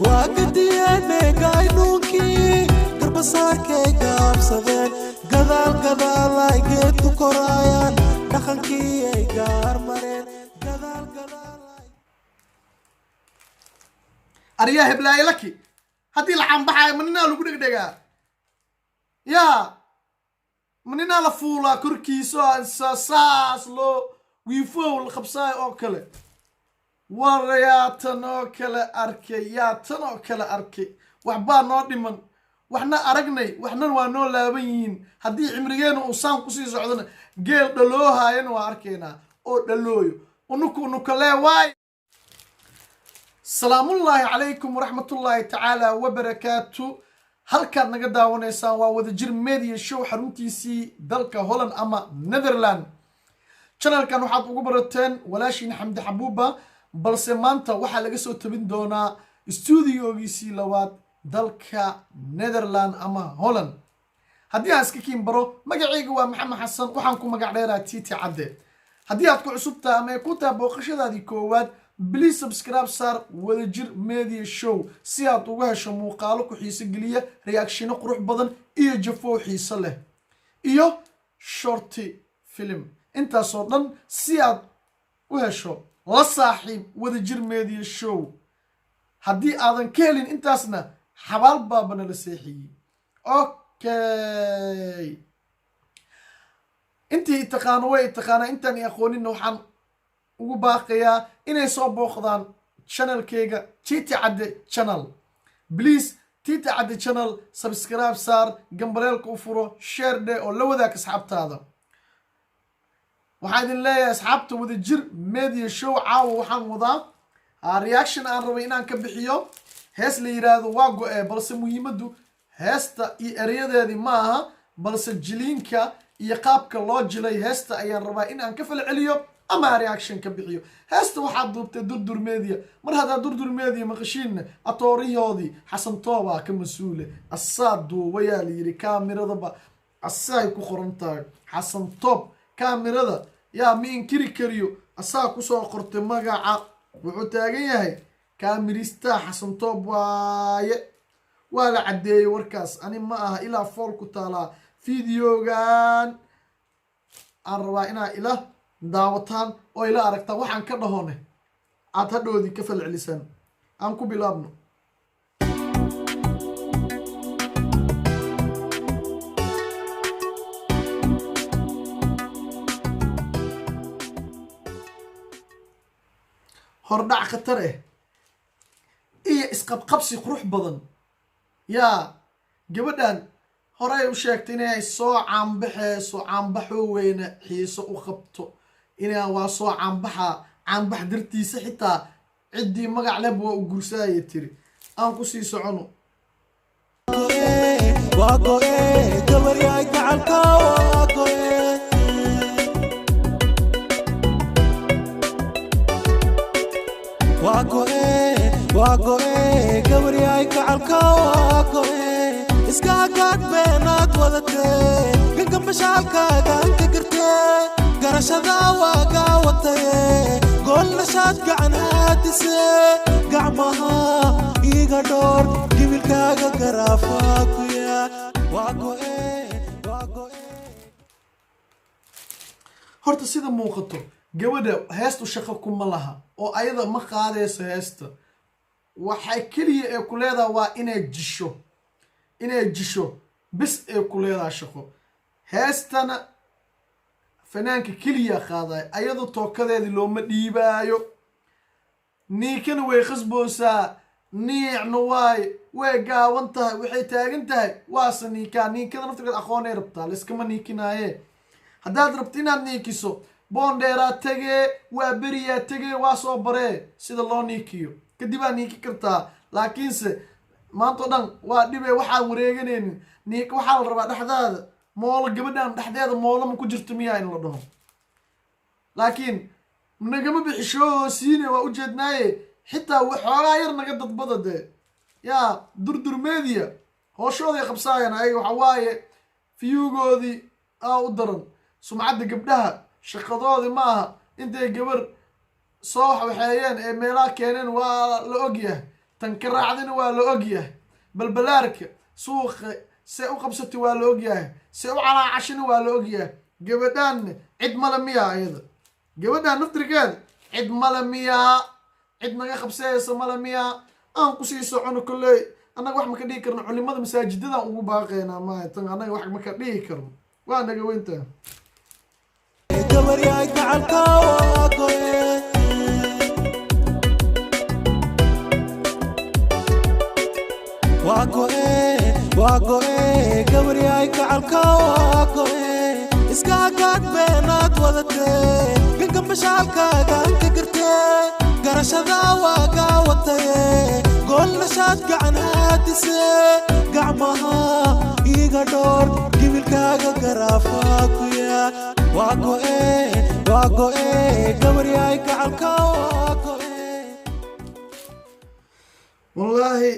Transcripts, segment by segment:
وقدينا قاينوكي قرب صاركي قابصدين قدال قدال لايقيت كورايان دخنكي قار مرين قدال قدال أرياه بلاي لكي هدي العام بحاي مننا لو قدك دقا يا مننا لفولا كركيسو ساس لو ويفول الخبصاي أوكله ورياتن أوكله أركي ياتن أوكله أركي وحبا نودي من وحنا أرقني وحنا وانو لابين هدي عمريين وصام قصي سعودنا قيل دلوها ينو أركينا أو دلويو ونكو نكلا واي السلام الله عليكم ورحمة الله تعالى وبركاته halkaad naga daawanaysaan waa wadajir media show xaruntiisii dalka Holland ama Netherland channelkan waxaad ugu barateen walaashin Xamdi Xabuuba balse maanta waxa laga soo tabin doonaa studiogiisii labaad dalka Netherland ama Holland haddii aan iska kiin baro magacayga waa Maxamed Xasan waxaan ku magac dheeraa Titi Cadde haddii aad ku cusubtaa ama ku taa booqashadaadii koowaad please subscribe sar wadajir media show si aad uga hesho muuqaalo ku xiiso geliya reaction qurux badan iyo jafo xiiso leh iyo short film intaas oo dhan si aad u hesho la saaxiib wadajir media show haddii aadan ka helin intaasna xabaal baabana la seexiyay okay intii taqaano way taqaana intaan aqoonin waxaan ugu baaqayaa inay soo booqdaan channelkayga Titi Cadde channel please Titi Cadde channel subscribe sar gambareelka u furo share de oo la wadaag asxaabtaada waxaan idin leeyahay asxaabta wadajir media show caawa waxaan wadaa reaction aan rabay inaan ka bixiyo hees la yiraahdo waa go'e balse muhiimadu heesta iyo erayadeedii ma aha balse jiliinka iyo qaabka loo jilay heesta ayaan rabaa inaan ka fal celiyo ama reaction ka bixiyo heesta waxaad duubtay durdur media mar hadaa durdur media maqashiin atooriyoodii xasan tooba ka masuule asaadu wayaa la yiri kaamirada asay ku qorantahay xasan toob kaamirada yaa mi inkiri kariyo asaa ku soo qortay magaca wuxuu taagan yahay kaamirista xasan toob waaye waa la cadeeyay warkaas ani ma aha ilaa fool ku taala fiidiyogan aan rabaa inaa ila daawataan oo ila aragtaan waxaan ka dhahoone aad hadhoodii ka fal celisaan aan ku bilaabno hordhac khatar iyo isqabqabsi qurux badan yaa gabadhan horay u sheegtay inay soo caanbaxayso caanbaxo weyna xiiso u qabto inaan waa soo caanbax dartiisa xitaa ciddii magac leh waa u guursaayay tiri aan ku sii socono iskaagaad beenaad wadatee ganka mashaalkaaga anta gartee garashada waagaa wataye goolashaad gacan haadisee gacmaha iiga dhoor gibilkaaga garaafaa ku yaa waa go'e horta sida muuqato gabadha heestu shaqo kuma laha oo ayada ma qaadayso heesta waxay keliya ee ku leedahay waa inay jisho bis ee ku leedahay shaqo heestana fanaanka keliya qaaday ayadu tookadeedii looma dhiibaayo niikana way khasboosaa niicna way gaawan tahay waxay taagan tahay waase niikada naftirkeed aqoonay rabtaa layskama niikinaaye haddaad rabto inaad niikiso boondheeraa tegee waa beriyaa tegee waa soo baree sida loo niikiyo kadib aad niiki kartaa laakiinse maanta o dhan waa dhibe waxaan wareeganaynin niika waxaa la rabaa dhexdaada moolo gabadhan dhexdeeda moolama ku jirto miyaa in la dhaho laakiin nagama bixishoo siine waa ujeednaaye xitaa waxoogaa yar naga dadbada dee yaa durdur media hooshooday qabsaayaan ayaga waxa waaye fiyuugoodii aa u daran sumcadda gabdhaha shaqadoodii ma aha intay gabar soo waxeeyeen ee meelaha keeneen waa la ogyahay تنكرعدنا ولا أجيه بالبلارك سوق سأقبسة ولا أجيه سأوعلى عشان ولا أجيه جبدان عد ملمية أيضا جبدان نفترق هذا عد ملمية عد ما يخبسة ملمية أنقصي سعون كله أنا واحد مكديه كرنا علماء مساجد ذا وباقينا ما تن أنا واحد مكديه كرنا وأنا جوينت gabar yahay gacalka waa go'e gabar yahay gacalka waa go'e iska hagaag beenaad wadatee ganka mashaalkaaga inta gartee garashada waa kaa wataye gool nashaad gacan haadisee gacmaha iga dhoor gibilkaaga garaafaa ku yaa waa go'e gabar yahay gacalka waa go'e wallaahi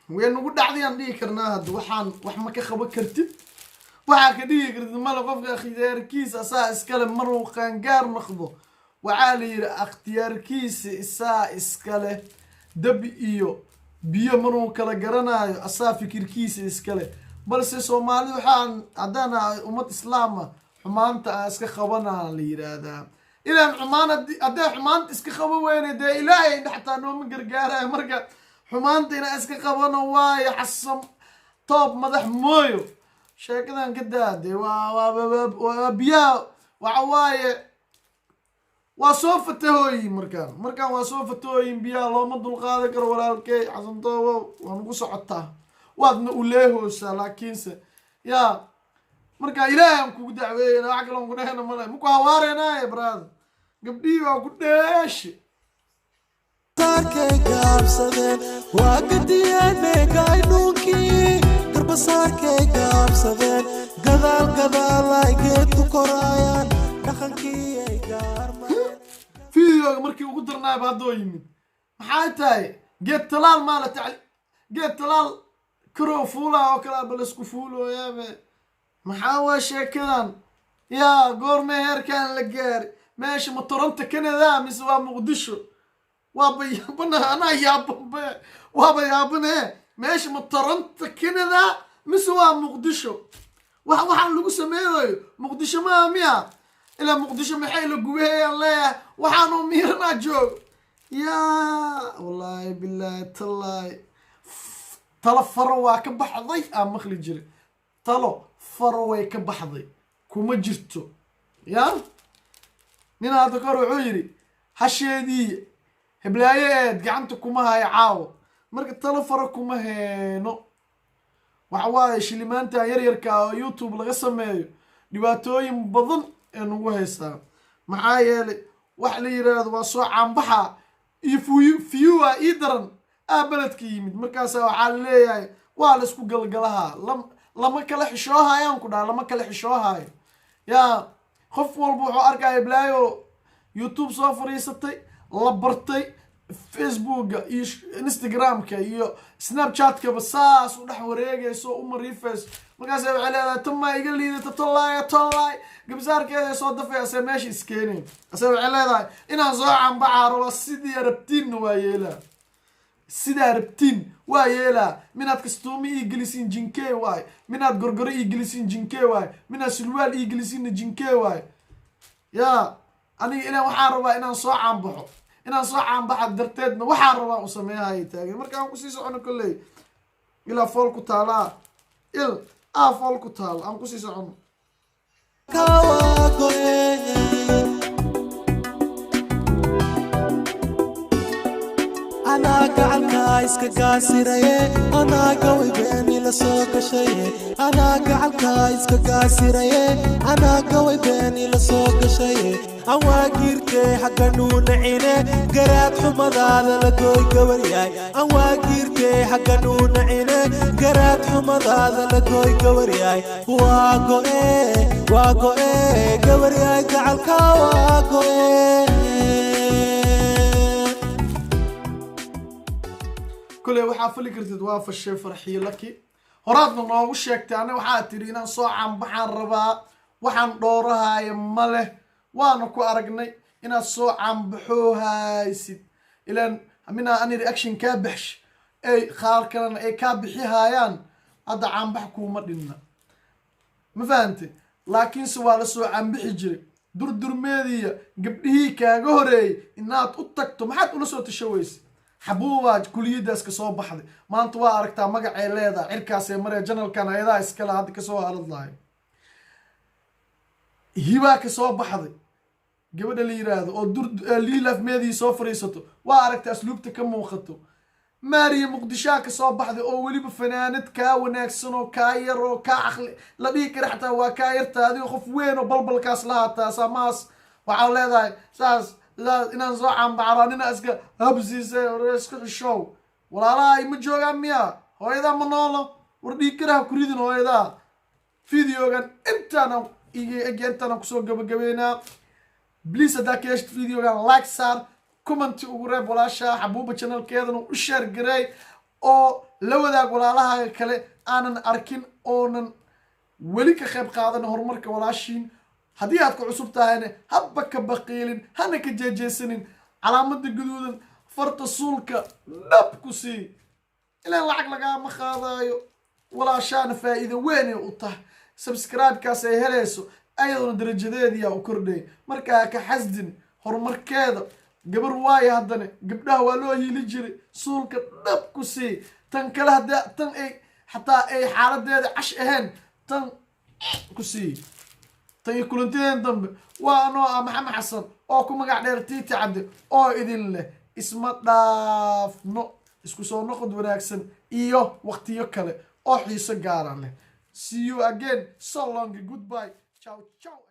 وين نقول عن دي كرنا هاد وحان وحما كخبا كرتب وحا كدي كرت مالا قفك اختيار كيس اساس كلام مرو قانقار نخضو وعالي اختيار كيس اسكاله دب ايو بيو مرو كلا قرنا اسا فكر كيس اسكاله بلس سومالي وحان عدانا امت اسلام حمانتا اسكا خبانا ليرادا الى حمان ادا حمان اسكا خبا وين دا الهي حتى نوم قرقارا مرقا حمانتنا اسكا قبانا واي حسم طوب مدح مويو شاكدان كدادي وبيا وعواي وصوف التهوي مركان وصوف التهوي بيا لو مدو القادة ولا الكي حسن طوبا ونقص عطاه وادنا أوليه لكنسه يا مركان إلهي مكو دعوين وعقلهم قناهنا ملاي مكو هوارينا يا براد قبديه وقداش saarkay gaabsadeen waa gadiyeenay gaynuunkii garbasaarkay gaabsadeen gadaal ay geedku koraayaan dhaqankii ay gaarmayeen fiidiyooga markii ugu darnaayba haddoo yimid maxay tahay geed talaal maala geed talaal karoo fuulaa oo kale bal isku fuulooyaabe maxaa waa sheekadan yaa goormee heerkaan la gaari meesha ma Toronto Canada mise waa Muqdisho وابا انا يابا وابا يابا ماشي من طرنت كندا مسوا مقدشو waxaan lagu sameeyo muqdisho ma miya ila muqdisho maxay la gubay allah waxaanu miirna joog ya wallahi billahi tallahi talo faro waa ka baxday aan maqli jiray talo faro way ka baxday kuma jirto ya nina hada kor wuxuu yiri hasheedii heblayeed gacanta kuma hayo caawo marka talo faro kuma heeno waxa waaye shilimaanta yaryarka oo YouTube laga sameeyo dhibaatooyin badan ee nagu haystaa maxaa yeelay wax la yiraahdo waa soo caanbaxa iyo fiuwa idaran beledka yimid markaas waxa la leeyahay waa la isku galgalaha lama kala xishoohayaan ku dhaa lama kala xishoohayo yaa qof walba wuxuu arkay heblayo YouTube soo fariisatay la bartay Facebook iyo Instagram ka iyo Snapchat ka basaas u dhax wareegayso u mariifayso markaas ay leedahay tama iga liidata tollaay gabsaarkeeda soo dafaysa meesha iskeenay asay leedahay inaan soo cambaaro sidii rabtiin waa yeela minaad kastuumi igelisin jinkee waay minaad gorgoro igelisin jinkee waay minaad sulwaal igelisin jinkee waay ya aniga ilaa waxaan rabaa inaan soo cambaxo inaan soo caanbaxa darteedna waxaan rabaa u sameeyahay taagay markaan ku sii socono kulay ilaa fool ku taala fool ku taal aan ku sii socono أنا قعلك iska gaasiraye anaaga waybeeni la soo gashaye anaaga halka iska gaasiraye anaaga waybeeni la soo gashaye awaagirtay xagga nuunacine garaad xumadaada la gooy gabaryaay awaagirtay xagga nuunacine garaad xumadaada la gooy gabaryaay waa go'e gabaryaay gacalka waa go'e كله waxaa fali kartid waa fashay farxiyo laki horaadna noogu sheegtay ana waxa tiri inaan soo cambaxan rabaa waxaan dhoorahay male waana ku aragnay inaad soo cambaxo haysid ilaan minaa ani reaction kaa baxsh ay qaar kalena ay kaa bixihayaan hadda caanbax kuuma dhinna ma fahantay laakiinse waa lasoo caanbixi jiray durdurmeediya gabdhihii kaaga horeeyey inaad u tagto maxaad ula soo tashaweysa xabuubaa kuliyadaas ka soo baxday maanta waa aragtaa magacay leedahay cirkaasee maree janalkan ayadaa iskale hadda kasoo hadlayo hibaa ka soo baxday gabadha la yiraahdo oo liilaf meedii soo fariisato waa aragtaa asluubta ka muuqato maariya muqdishaa ka soo baxday oo weliba fanaanad kaa wanaagsan oo kaa yar oo kaa caqli la dhihi kara xataa waa kaa yarta adigo qof weyn oo balbalkaas la hataa samaas waxaa leedahay saas inaan soo caanbacraa nina iska habsiisay iska xishow walaalaha ima joogaan miya hooyadaa ma noolo war dhihi karaha kuridin hooyadaa videogan intaana kusoo gabagabeynaa بليز هذاك يشت فيديو كان لايك صار كومنت وقرب ولا شا حبوب channel كذا وشير قري أو لو ذاك ولا لها كله أنا أركين أو ولك خيب قاعدة هرمرك ولا شين هدياتك عصبتها هنا هبك بقيلين هنك جيسنين على مد الجدود فرط السلك نبكسي إلى العقل قام مخاضايو ولا شان فائدة وين وطه سبسكرايب كاسي هلسو أيضا درجة وكردي مركا كحزدن هرمركادا قبر واي هادني قبلها والو هي لجري سولك نبكسي تنكلها دا تن اي حتى اي حالة دا عش اهن تن كسي تن يكولنتين دنب وانو محمد حسن او كما قاعد ديرتي تعدي او اذن له اسم داف نو اسكو سو نقد وناكسن ايو وقتيو كله او حيسو غاران له see you again so long goodbye ciao ciao